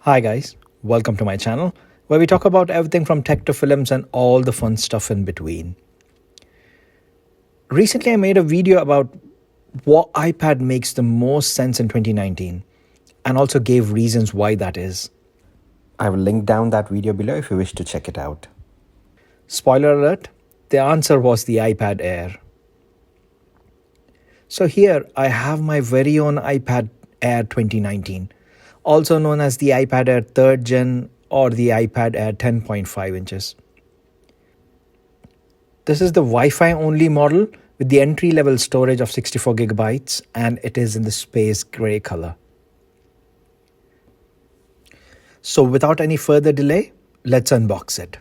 Hi, guys. Welcome to my channel where we talk about everything from tech to films and all the fun stuff in between. Recently, I made a video about what iPad makes the most sense in 2019 and also gave reasons why that is. I will link down that video below if you wish to check it out. Spoiler alert, the answer was the iPad Air. So here I have my very own iPad Air 2019, also known as the iPad Air 3rd Gen or the iPad Air 10.5 inches. This is the Wi-Fi only model with the entry level storage of 64 gigabytes and it is in the space gray color. So without any further delay, let's unbox it.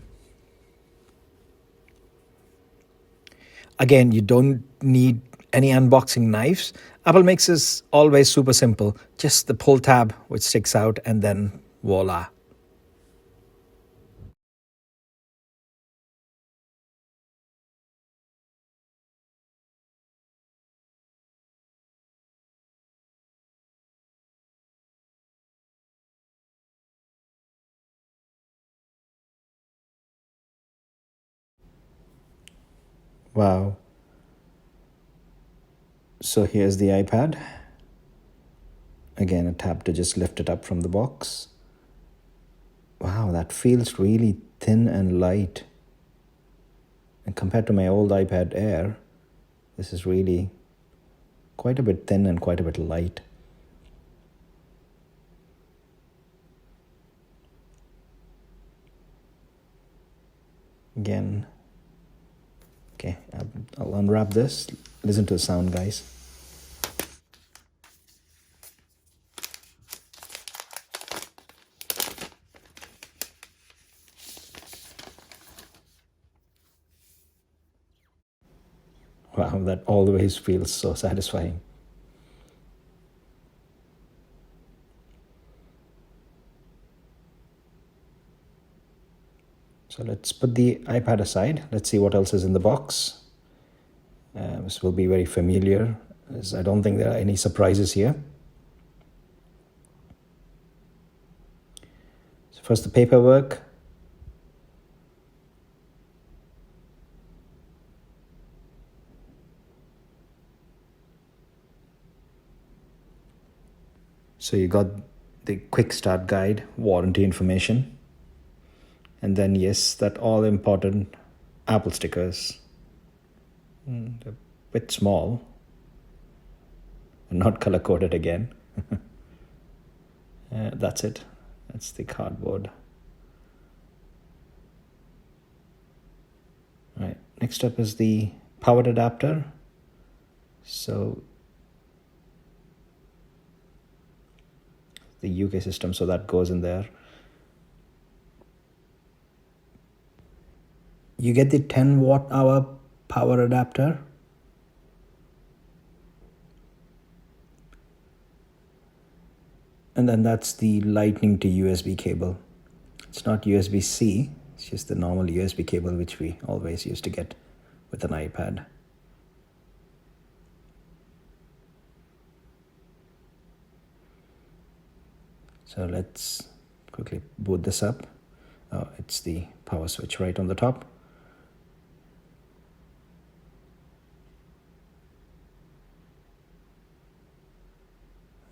Again, you don't need any unboxing knives. Apple makes this always super simple. Just the pull tab which sticks out and then voila. Wow. So here's the iPad. Again, a tab to just lift it up from the box. Wow, that feels really thin and light. And compared to my old iPad Air, this is really quite a bit thin and quite a bit light. Again, okay, I'll unwrap this. Listen to the sound, guys. Wow, that always feels so satisfying. So let's put the iPad aside. Let's see what else is in the box. This will be very familiar, as I don't think there are any surprises here. So first, the paperwork. So you got the quick start guide, warranty information, and then yes, that all important Apple stickers. They're a bit small and not color coded again. That's it. That's the cardboard. All right. Next up is the power adapter. So the UK system, so that goes in there. You get the 10 watt hour power adapter. And then that's the lightning to USB cable. It's not USB-C, it's just the normal USB cable which we always used to get with an iPad. So let's quickly boot this up. Oh, it's the power switch right on the top.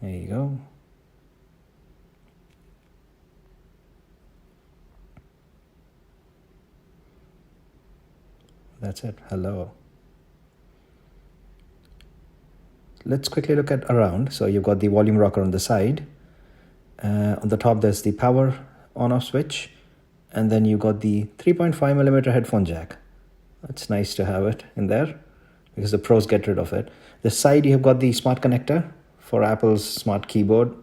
There you go. That's it. Hello. Let's quickly look at around. So you've got the volume rocker on the side. On the top, there's the power on-off switch. And then you got the 3.5mm headphone jack. It's nice to have it in there because the pros get rid of it. The side, you have got the smart connector for Apple's smart keyboard.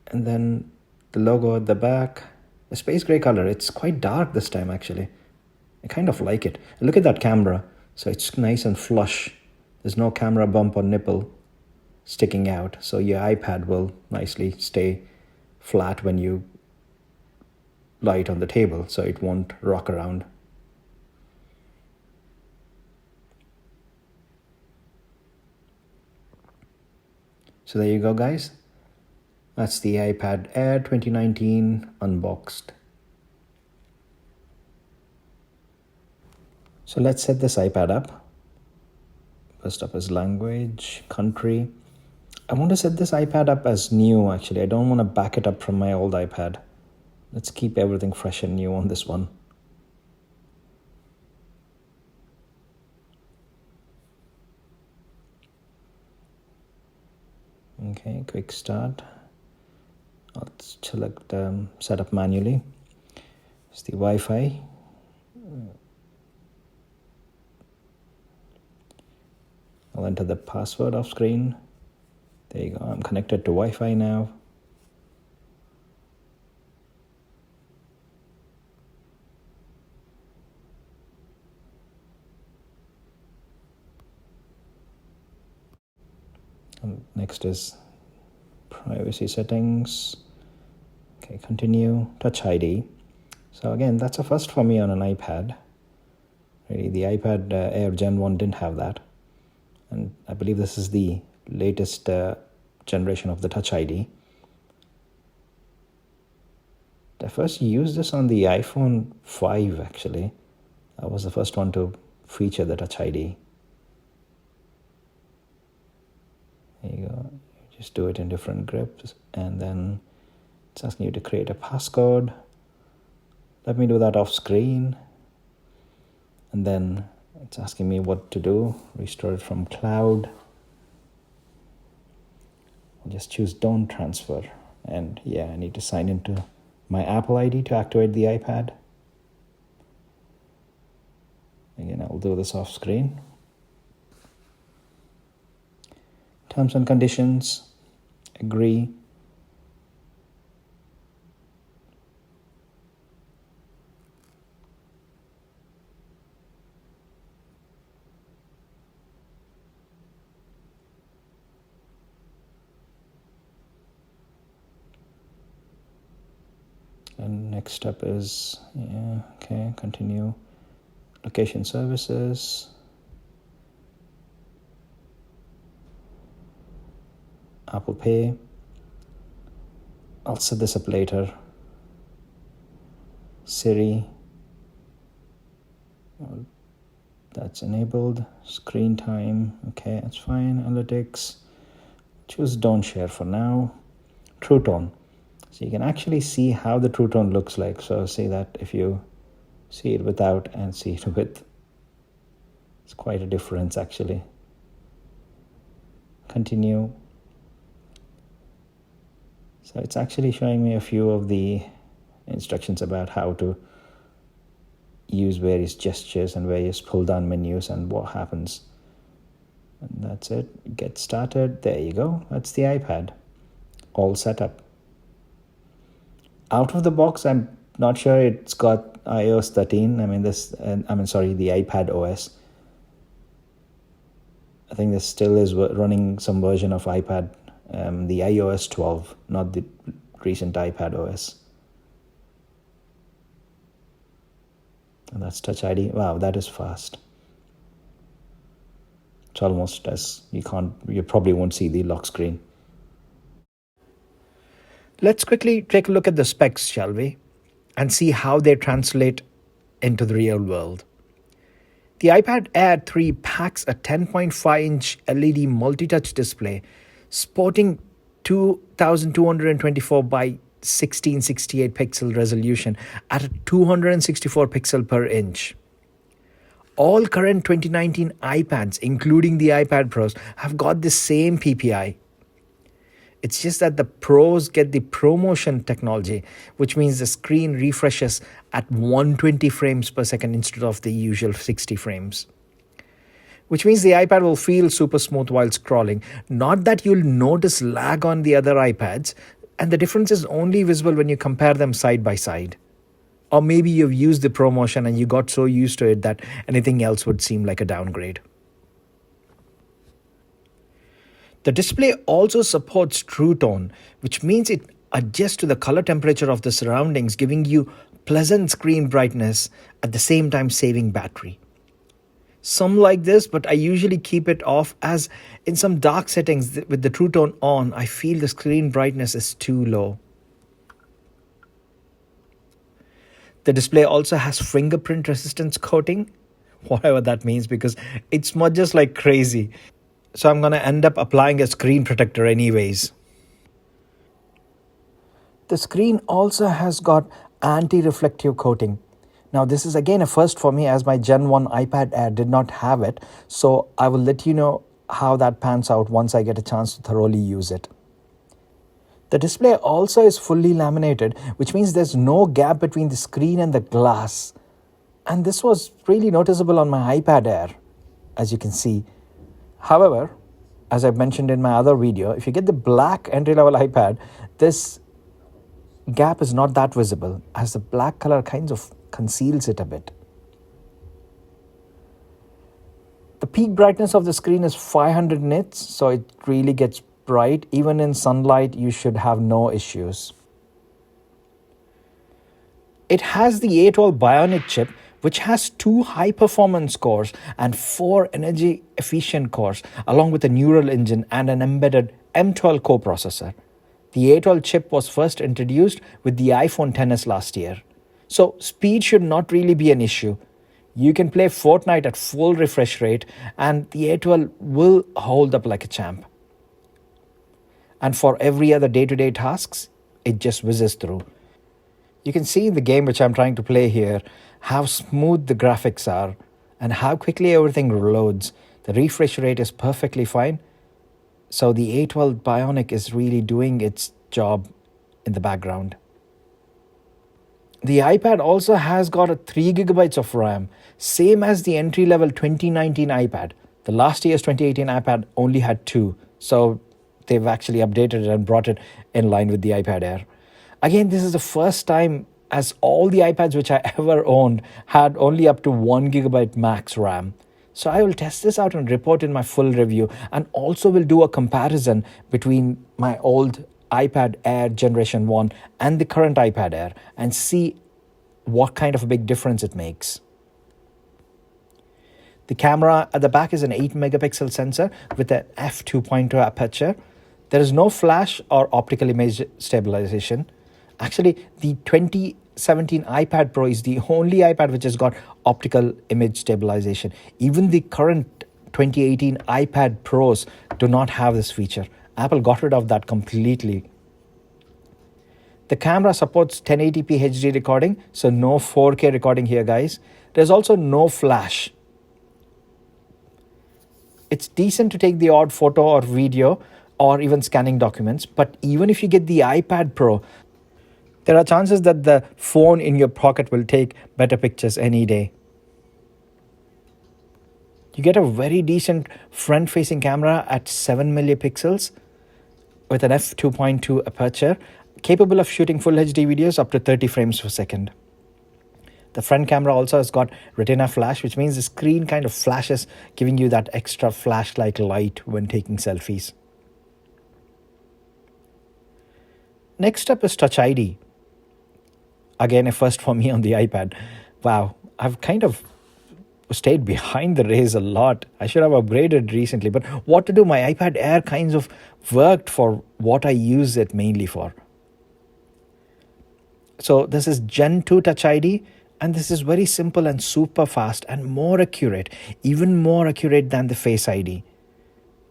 And then the logo at the back, the space gray color. It's quite dark this time, actually. I kind of like it. Look at that camera. So it's nice and flush. There's no camera bump or nipple sticking out. So your iPad will nicely stay flat when you lie it on the table, so it won't rock around. So there you go, guys. That's the iPad Air 2019 unboxed. So let's set this iPad up. First up is language, country. I want to set this iPad up as new actually. I don't want to back it up from my old iPad. Let's keep everything fresh and new on this one. Okay, quick start. Let's select setup manually. It's the Wi-Fi. I'll enter the password off screen. There you go. I'm connected to Wi-Fi now. And next is privacy settings. Okay, continue. Touch ID. So again, that's a first for me on an iPad. Really, the iPad Air Gen 1 didn't have that. And I believe this is the latest generation of the Touch ID. I first used this on the iPhone 5 actually. That was the first one to feature the Touch ID. There you go. Just do it in different grips, and then it's asking you to create a passcode. Let me do that off screen. And then it's asking me what to do. Restore it from cloud. I'll just choose don't transfer. And yeah, I need to sign into my Apple ID to activate the iPad. Again, I'll do this off screen. Terms and conditions, agree. And next step is, okay, continue. Location services. Apple Pay. I'll set this up later. Siri. That's enabled. Screen time. Okay, that's fine. Analytics. Choose don't share for now. True tone. So you can actually see how the True Tone looks like. So see that if you see it without and see it with, it's quite a difference actually. Continue. So it's actually showing me a few of the instructions about how to use various gestures and various pull down menus and what happens. And that's it. Get started. There you go. That's the iPad. All set up. Out of the box, I'm not sure it's got iOS 13. the iPad OS. I think this still is running some version of iPad, the iOS 12, not the recent iPad OS. And that's Touch ID. Wow, that is fast. It's almost as you probably won't see the lock screen. Let's quickly take a look at the specs, shall we? And see how they translate into the real world. The iPad Air 3 packs a 10.5-inch LED multi-touch display sporting 2224 by 1668 pixel resolution at a 264 pixel per inch. All current 2019 iPads, including the iPad Pros, have got the same PPI. It's just that the Pros get the ProMotion technology, which means the screen refreshes at 120 frames per second instead of the usual 60 frames. Which means the iPad will feel super smooth while scrolling. Not that you'll notice lag on the other iPads, and the difference is only visible when you compare them side by side. Or maybe you've used the ProMotion and you got so used to it that anything else would seem like a downgrade. The display also supports True Tone, which means it adjusts to the color temperature of the surroundings, giving you pleasant screen brightness at the same time saving battery. Some like this, but I usually keep it off, as in some dark settings with the True Tone on, I feel the screen brightness is too low. The display also has fingerprint resistance coating, whatever that means, because it smudges like crazy. So I'm going to end up applying a screen protector anyways. The screen also has got anti-reflective coating. Now this is again a first for me, as my Gen 1 iPad Air did not have it. So I will let you know how that pans out once I get a chance to thoroughly use it. The display also is fully laminated, which means there's no gap between the screen and the glass. And this was really noticeable on my iPad Air, as you can see. However, as I mentioned in my other video, if you get the black entry-level iPad, this gap is not that visible, as the black color kind of conceals it a bit. The peak brightness of the screen is 500 nits, so it really gets bright. Even in sunlight, you should have no issues. It has the A12 Bionic chip, which has 2 high-performance cores and 4 energy-efficient cores, along with a neural engine and an embedded M12 coprocessor. The A12 chip was first introduced with the iPhone XS last year. So speed should not really be an issue. You can play Fortnite at full refresh rate, and the A12 will hold up like a champ. And for every other day-to-day tasks, it just whizzes through. You can see in the game which I'm trying to play here how smooth the graphics are and how quickly everything loads. The refresh rate is perfectly fine. So the A12 Bionic is really doing its job in the background. The iPad also has got a 3 gigabytes of RAM, same as the entry-level 2019 iPad. The last year's 2018 iPad only had 2, so they've actually updated it and brought it in line with the iPad Air. Again, this is the first time, as all the iPads which I ever owned had only up to 1 gigabyte max RAM. So I will test this out and report in my full review, and also will do a comparison between my old iPad Air Generation 1 and the current iPad Air and see what kind of a big difference it makes. The camera at the back is an 8 megapixel sensor with an f2.2 aperture. There is no flash or optical image stabilization. Actually, the 2017 iPad Pro is the only iPad which has got optical image stabilization. Even the current 2018 iPad Pros do not have this feature. Apple got rid of that completely. The camera supports 1080p HD recording, so no 4K recording here, guys. There's also no flash. It's decent to take the odd photo or video or even scanning documents, but even if you get the iPad Pro, there are chances that the phone in your pocket will take better pictures any day. You get a very decent front-facing camera at 7 megapixels with an f2.2 aperture, capable of shooting full HD videos up to 30 frames per second. The front camera also has got retina flash, which means the screen kind of flashes, giving you that extra flash-like light when taking selfies. Next up is Touch ID. Again, a first for me on the iPad. Wow, I've kind of stayed behind the race a lot. I should have upgraded recently, but what to do? My iPad Air kinds of worked for what I use it mainly for. So this is Gen 2 Touch ID, and this is very simple and super fast and more accurate, even more accurate than the Face ID.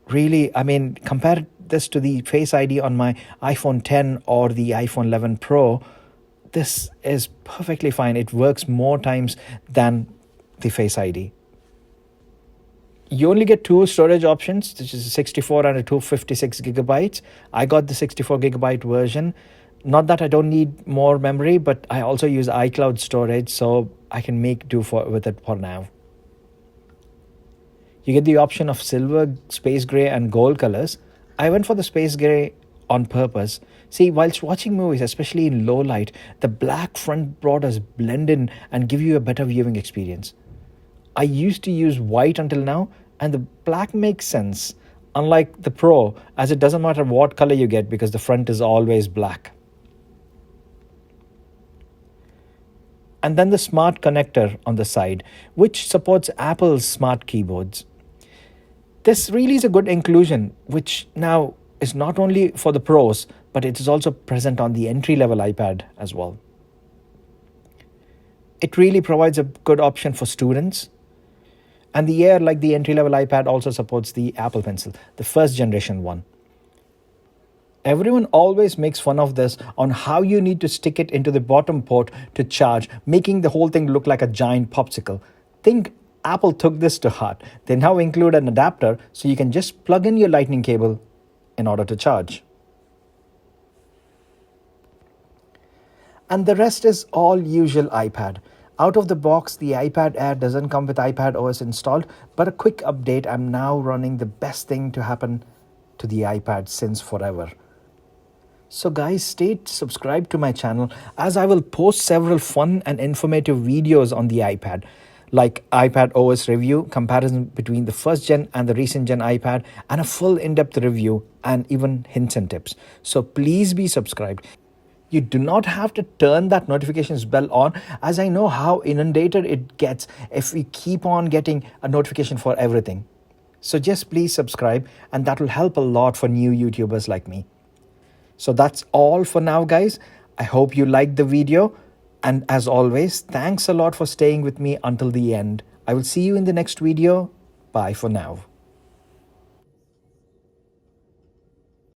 Really, I mean, compare this to the Face ID on my iPhone 10 or the iPhone 11 Pro. This is perfectly fine. It works more times than the Face ID. You only get 2 storage options, which is a 64 and a 256 gigabytes. I got the 64 gigabyte version. Not that I don't need more memory, but I also use iCloud storage, so I can make do with it for now. You get the option of silver, space gray, and gold colors. I went for the space gray on purpose. See, whilst watching movies, especially in low light, the black front borders blend in and give you a better viewing experience. I used to use white until now, and the black makes sense, unlike the Pro, as it doesn't matter what color you get because the front is always black. and then the smart connector on the side, which supports Apple's smart keyboards. This really is a good inclusion, which now is not only for the pros, but it is also present on the entry-level iPad as well. It really provides a good option for students. And the Air, like the entry-level iPad, also supports the Apple Pencil, the first generation one. Everyone always makes fun of this on how you need to stick it into the bottom port to charge, making the whole thing look like a giant popsicle. Think Apple took this to heart. They now include an adapter so you can just plug in your lightning cable in order to charge. And the rest is all usual iPad. Out of the box, the iPad Air doesn't come with iPad OS installed, but a quick update, I'm now running the best thing to happen to the iPad since forever. So guys, stay subscribed to my channel as I will post several fun and informative videos on the iPad, like iPad OS review, comparison between the first gen and the recent gen iPad, and a full in-depth review and even hints and tips. So please be subscribed. You do not have to turn that notifications bell on, as I know how inundated it gets if we keep on getting a notification for everything. So just please subscribe, and that will help a lot for new YouTubers like me. So that's all for now, guys. I hope you liked the video. And as always, thanks a lot for staying with me until the end. I will see you in the next video. Bye for now.